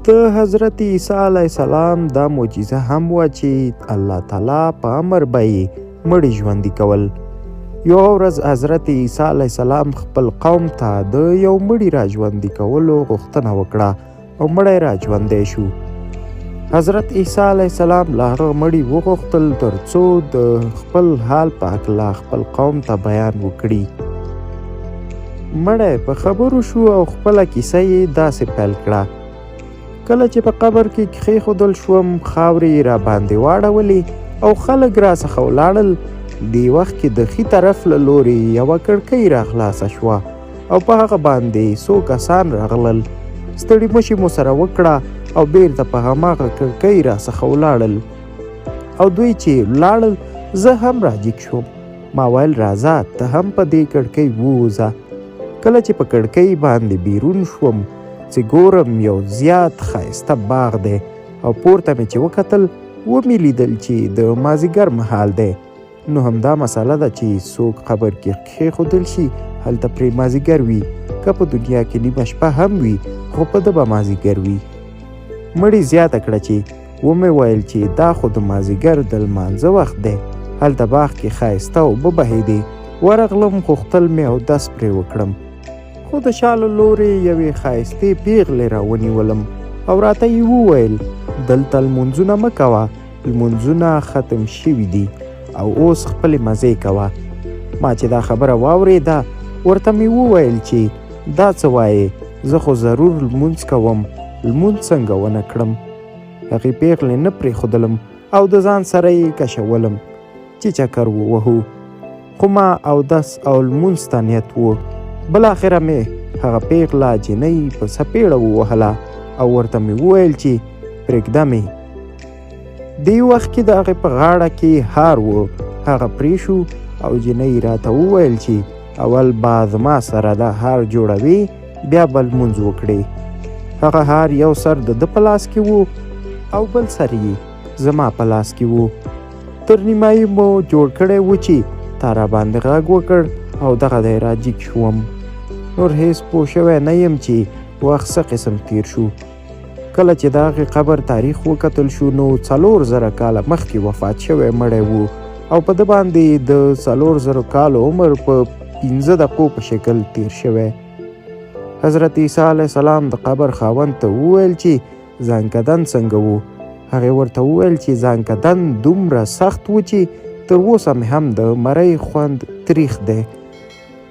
د حضرت عیسی علیه السلام دا معجزه هم وه چې الله تعالی په امر به یې مړي ژوندي کول. یوه ورځ حضرت عیسی علیه السلام خپل قوم ته د یو مړي را ژوندي کولو غوښتنه وکړه او مړی را ژوندی شو. حضرت عیسی علیه السلام له هغه مړي وغوښتل تر څو د خپل حال په هکله خپل قوم ته بیان وکړي. مړی په خبرو شو او خپله کیسه یې داسې پیل کړه: کله چې په قبر کې کښېښودل شوم خاورې را باندې واړولې او خلک راڅخه ولاړل. دې وخت کې د ښي طرف له لورې یوه کړکۍ را خلاصه شوه او په هغه باندې څو کسان راغلل. ستړي مشي مو سره وکړه او بیرته په هماغه کړکۍ راڅخه ولاړل او دوی چې ولاړل زه هم راجګ شوم. ما ویل راځه ته هم په دې کړکۍ ووځه. کله چې په کړکۍ باندې بیرون شوم چې ګورم یو زیات ښایسته باغ دی او پورته مې چې وکتل ومې لیدل چې د مازدیګر مهال دی. نو همدا مسله ده چې څوک قبر کې کښېښودل شي هلته پرې مازدیګر وي، که په دنیا کې نیمه شپه هم وي خو په ده به مازدیګر وي. مړي زیاته کړه چې ومې ویل چې دا خو د مازدیګر د لمانځه وخت دی، هلته باغ کې ښایسته اوبه بهېدې. ورغلم غوښتل مې اودس پرې وکړم خو د شا له لورې یوې ښایستې پیغلې راونیولم او راته یې وویل دلته لمونځونه مه کوه، لمونځونه ختم شوي دي او اوس خپلې مزې کوه. ما چې دا خبره واورېده ورته مې وویل چې دا څه وایې، زه خو ضرور لمونځ کوم، لمونځ څنګه ونه کړم. هغې پیغلې نه پرېښودلم او د ځان سره یې کشولم چې چکر ووهو. خو ما اودس او لمونځ ته نیت و. بالاخره مې هغه پیغله جنۍ په څپېړه ووهله او ورته مې وویل چې پرېږده مې. دې وخت کې د هغې په غاړه کې هار و. هغه پرې شو او جنۍ راته وویل چې اول به زما سره دا هار جوړوي بیا به لمونځ وکړې. هغه هار یو سر د ده په لاس کې و او بل سر یې زما په لاس کې و. تر نیمایي مو جوړ کړی و چې تا را باندې غږ وکړ او دغه دی راجګ شوم. نور هیڅ پوه شوی نه یم چې وخت څه قسم تیر شو. کله چې د هغې قبر تاریخ وکتل شو نو 4000 کاله مخکې وفات شوی مړی و او په ده باندې د 4000 کالو عمر په 15 دقیقو په شکل تیر شوی. حضرت عیسی علیه السلام د قبر خاوند ته وویل چې ځانکدن څنګه و. هغې ورته وویل چې ځانکدن دومره سخت و چې تر اوسه مې هم د مرۍ خوند تریخ دی.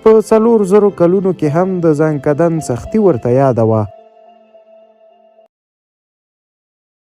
په 4000 کلونو کې هم د ځانکدن سختي ورته یاده وه.